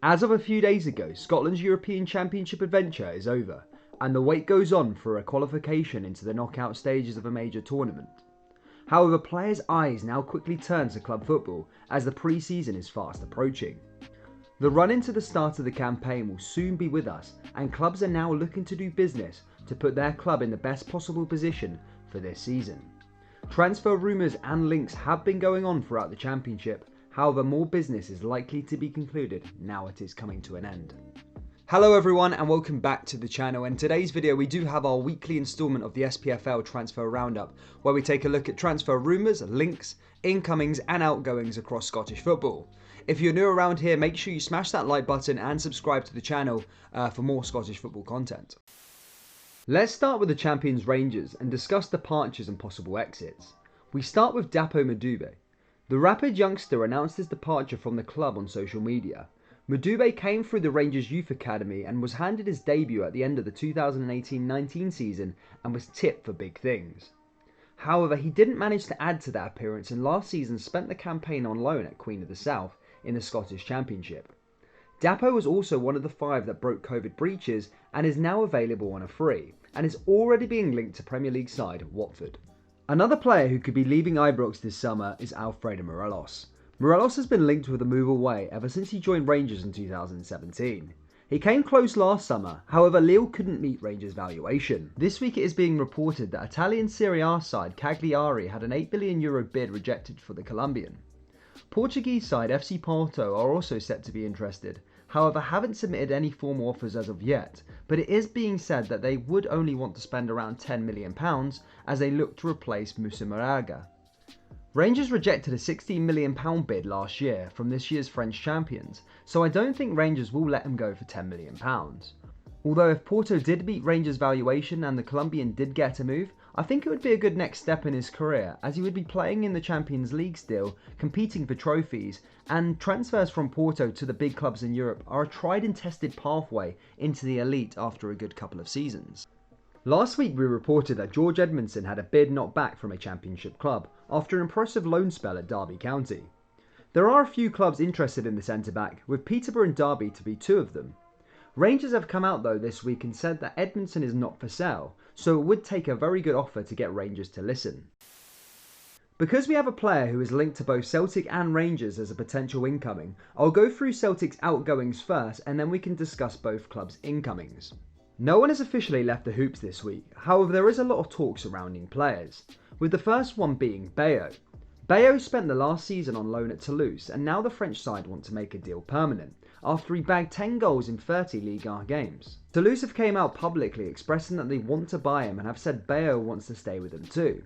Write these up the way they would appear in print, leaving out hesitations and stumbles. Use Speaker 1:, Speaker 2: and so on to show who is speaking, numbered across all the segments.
Speaker 1: As of a few days ago, Scotland's European Championship adventure is over, and the wait goes on for a qualification into the knockout stages of a major tournament. However, players' eyes now quickly turn to club football as the pre-season is fast approaching. The run into the start of the campaign will soon be with us, and clubs are now looking to do business to put their club in the best possible position for this season. Transfer rumours and links have been going on throughout the Championship. However, more business is likely to be concluded now it is coming to an end. Hello everyone and welcome back to the channel. In today's video we do have our weekly instalment of the SPFL transfer roundup, where we take a look at transfer rumours, links, incomings and outgoings across Scottish football. If you're new around here, make sure you smash that like button and subscribe to the channel for more Scottish football content. Let's start with the champions Rangers and discuss departures and possible exits. We start with Dapo Madube. The Rapid youngster announced his departure from the club on social media. Madube came through the Rangers Youth Academy and was handed his debut at the end of the 2018-19 season and was tipped for big things. However, he didn't manage to add to that appearance and last season spent the campaign on loan at Queen of the South in the Scottish Championship. Dapo was also one of the 5 that broke COVID breaches and is now available on a free, and is already being linked to Premier League side Watford. Another player who could be leaving Ibrox this summer is Alfredo Morelos. Morelos has been linked with a move away ever since he joined Rangers in 2017. He came close last summer, however Lille couldn't meet Rangers' valuation. This week it is being reported that Italian Serie A side Cagliari had an €8 billion bid rejected for the Colombian. Portuguese side FC Porto are also set to be interested, however haven't submitted any formal offers as of yet, but it is being said that they would only want to spend around £10 million as they look to replace Moussa Moraga. Rangers rejected a £16 million bid last year from this year's French champions, so I don't think Rangers will let him go for £10 million. Although if Porto did beat Rangers' valuation and the Colombian did get a move, I think it would be a good next step in his career, as he would be playing in the Champions League still, competing for trophies, and transfers from Porto to the big clubs in Europe are a tried and tested pathway into the elite after a good couple of seasons. Last week we reported that George Edmondson had a bid knocked back from a Championship club after an impressive loan spell at Derby County. There are a few clubs interested in the centre-back, with Peterborough and Derby to be 2 of them. Rangers have come out though this week and said that Edmondson is not for sale, so it would take a very good offer to get Rangers to listen. Because we have a player who is linked to both Celtic and Rangers as a potential incoming, I'll go through Celtic's outgoings first and then we can discuss both clubs' incomings. No one has officially left the hoops this week, however there is a lot of talk surrounding players, with the first one being Bayo. Bayo spent the last season on loan at Toulouse and now the French side want to make a deal permanent, after he bagged 10 goals in 30 Ligue 1 games. Toulouse have came out publicly expressing that they want to buy him and have said Bayo wants to stay with them too.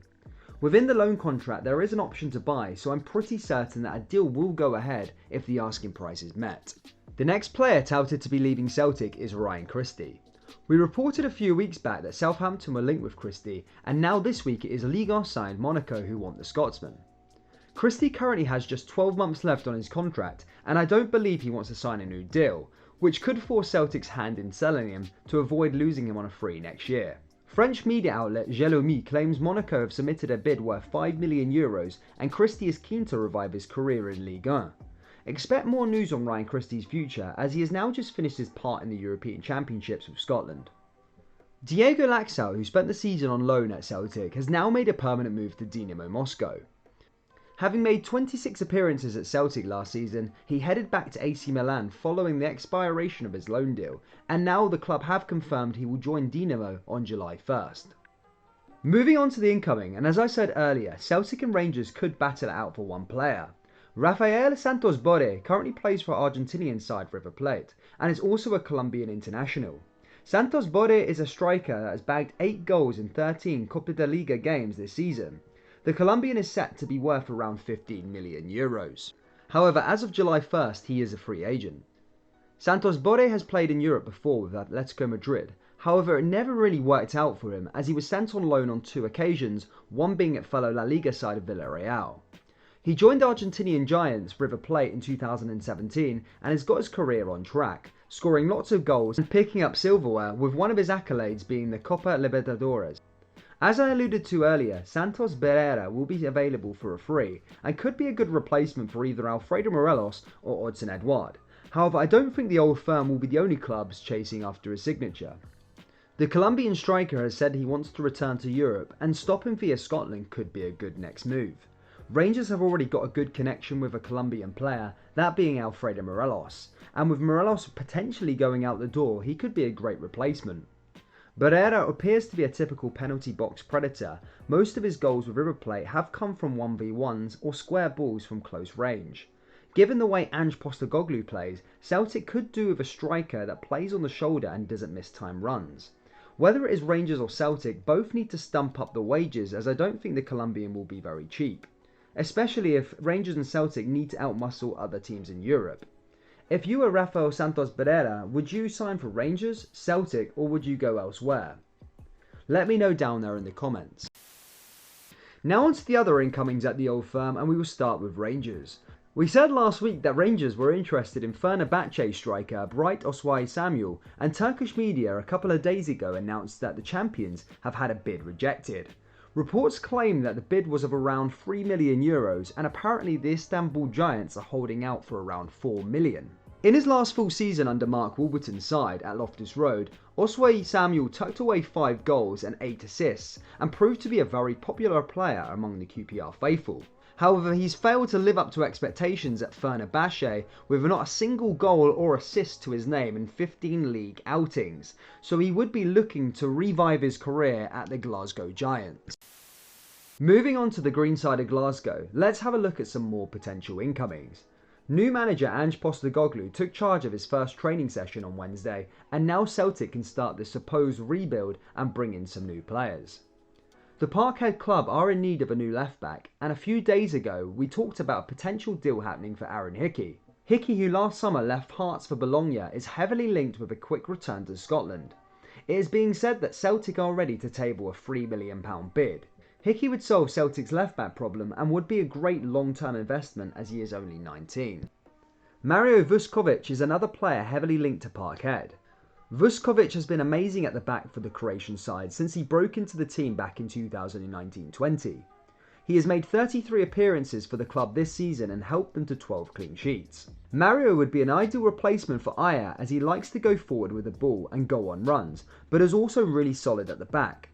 Speaker 1: Within the loan contract there is an option to buy, so I'm pretty certain that a deal will go ahead if the asking price is met. The next player touted to be leaving Celtic is Ryan Christie. We reported a few weeks back that Southampton were linked with Christie, and now this week it is Ligue 1 side Monaco who want the Scotsman. Christie currently has just 12 months left on his contract, and I don't believe he wants to sign a new deal, which could force Celtic's hand in selling him to avoid losing him on a free next year. French media outlet Jelomi claims Monaco have submitted a bid worth €5 million and Christie is keen to revive his career in Ligue 1. Expect more news on Ryan Christie's future, as he has now just finished his part in the European Championships with Scotland. Diego Laxalt, who spent the season on loan at Celtic, has now made a permanent move to Dinamo Moscow. Having made 26 appearances at Celtic last season, he headed back to AC Milan following the expiration of his loan deal, and now the club have confirmed he will join Dinamo on July 1st. Moving on to the incoming, and as I said earlier, Celtic and Rangers could battle it out for one player. Rafael Santos Borre currently plays for Argentinian side River Plate, and is also a Colombian international. Santos Borre is a striker that has bagged 8 goals in 13 Copa de Liga games this season. The Colombian is set to be worth around €15 million. However, as of July 1st, he is a free agent. Santos Borre has played in Europe before with Atletico Madrid, however it never really worked out for him as he was sent on loan on 2 occasions, one being at fellow La Liga side Villarreal. He joined Argentinian giants River Plate in 2017 and has got his career on track, scoring lots of goals and picking up silverware, with one of his accolades being the Copa Libertadores. As I alluded to earlier, Santos Borre will be available for a free and could be a good replacement for either Alfredo Morelos or Odsonne Edouard. However, I don't think the old firm will be the only clubs chasing after his signature. The Colombian striker has said he wants to return to Europe, and stopping via Scotland could be a good next move. Rangers have already got a good connection with a Colombian player, that being Alfredo Morelos, and with Morelos potentially going out the door, he could be a great replacement. Barrera appears to be a typical penalty box predator. Most of his goals with River Plate have come from 1v1s or square balls from close range. Given the way Ange Postecoglou plays, Celtic could do with a striker that plays on the shoulder and doesn't miss time runs. Whether it is Rangers or Celtic, both need to stump up the wages, as I don't think the Colombian will be very cheap, especially if Rangers and Celtic need to outmuscle other teams in Europe. If you were Rafael Santos Borre, would you sign for Rangers, Celtic, or would you go elsewhere? Let me know down there in the comments. Now on to the other incomings at the old firm, and we will start with Rangers. We said last week that Rangers were interested in Fenerbahce striker Bright Oswai Samuel, and Turkish media a couple of days ago announced that the champions have had a bid rejected. Reports claim that the bid was of around €3 million, and apparently the Istanbul Giants are holding out for around €4 million. In his last full season under Mark Warburton's side at Loftus Road, Oswai Samuel tucked away 5 goals and 8 assists, and proved to be a very popular player among the QPR faithful. However, he's failed to live up to expectations at Fenerbahce, with not a single goal or assist to his name in 15 league outings, so he would be looking to revive his career at the Glasgow Giants. Moving on to the green side of Glasgow, let's have a look at some more potential incomings. New manager Ange Postecoglou took charge of his first training session on Wednesday, and now Celtic can start the supposed rebuild and bring in some new players. The Parkhead club are in need of a new left-back, and a few days ago we talked about a potential deal happening for Aaron Hickey. Hickey, who last summer left Hearts for Bologna, is heavily linked with a quick return to Scotland. It is being said that Celtic are ready to table a £3 million bid. Hickey would solve Celtic's left-back problem and would be a great long-term investment, as he is only 19. Mario Vuskovic is another player heavily linked to Parkhead. Vuskovic has been amazing at the back for the Croatian side since he broke into the team back in 2019-20. He has made 33 appearances for the club this season and helped them to 12 clean sheets. Mario would be an ideal replacement for Aya, as he likes to go forward with the ball and go on runs, but is also really solid at the back.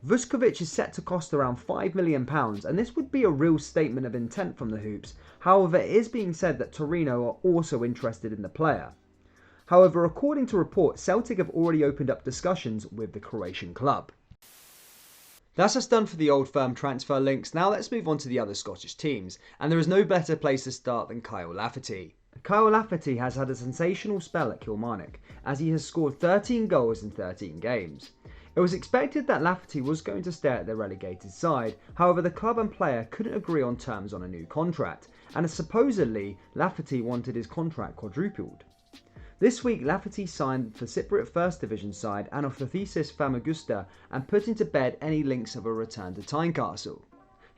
Speaker 1: Vuskovic is set to cost around £5 million, and this would be a real statement of intent from the Hoops. However, it is being said that Torino are also interested in the player. However, according to reports, Celtic have already opened up discussions with the Croatian club. That's us done for the old firm transfer links. Now let's move on to the other Scottish teams, and there is no better place to start than Kyle Lafferty. Kyle Lafferty has had a sensational spell at Kilmarnock, as he has scored 13 goals in 13 games. It was expected that Lafferty was going to stay at the relegated side, however the club and player couldn't agree on terms on a new contract, and supposedly Lafferty wanted his contract quadrupled. This week, Lafferty signed for Cypriot First Division side Anophthalmos Famagusta and putting to bed any links of a return to Tynecastle.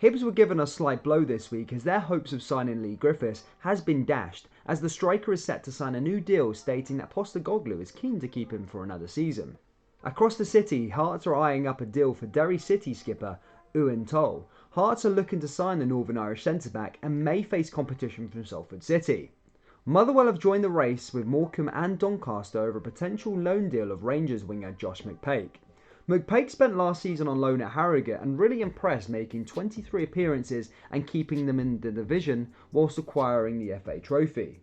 Speaker 1: Hibs were given a slight blow this week, as their hopes of signing Lee Griffiths has been dashed, as the striker is set to sign a new deal stating that Postecoglou is keen to keep him for another season. Across the city, Hearts are eyeing up a deal for Derry City skipper Ewan Toll. Hearts are looking to sign the Northern Irish centre-back and may face competition from Salford City. Motherwell have joined the race with Morecambe and Doncaster over a potential loan deal of Rangers winger Josh McPake. McPake spent last season on loan at Harrogate and really impressed, making 23 appearances and keeping them in the division whilst acquiring the FA Trophy.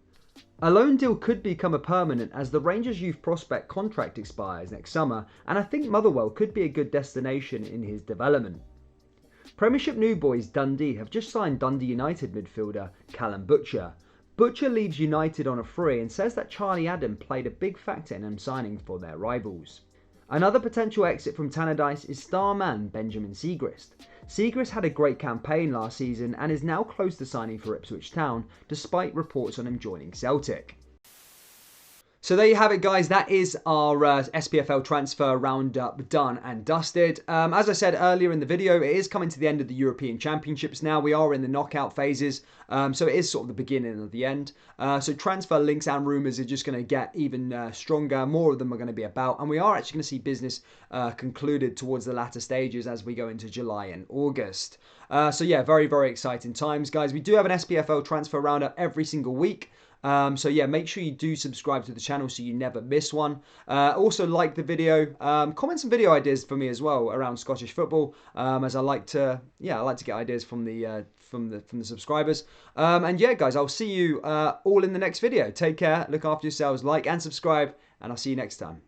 Speaker 1: A loan deal could become a permanent, as the Rangers youth prospect contract expires next summer, and I think Motherwell could be a good destination in his development. Premiership new boys Dundee have just signed Dundee United midfielder Callum Butcher. Butcher leaves United on a free and says that Charlie Adam played a big factor in him signing for their rivals. Another potential exit from Tannadice is star man Benjamin Siegrist. Siegrist had a great campaign last season and is now close to signing for Ipswich Town, despite reports on him joining Celtic. So there you have it, guys. That is our SPFL transfer roundup done and dusted. As I said earlier in the video, it is coming to the end of the European Championships now. We are in the knockout phases, so it is sort of the beginning of the end. So transfer links and rumours are just going to get even stronger. More of them are going to be about, and we are actually going to see business concluded towards the latter stages as we go into July and August. So yeah, very, very exciting times, guys. We do have an SPFL transfer roundup every single week. So yeah, make sure you do subscribe to the channel so you never miss one. Also like the video, comment some video ideas for me as well around Scottish football, as I like to get ideas from the subscribers. And yeah, guys, I'll see you all in the next video. Take care, look after yourselves, like and subscribe, and I'll see you next time.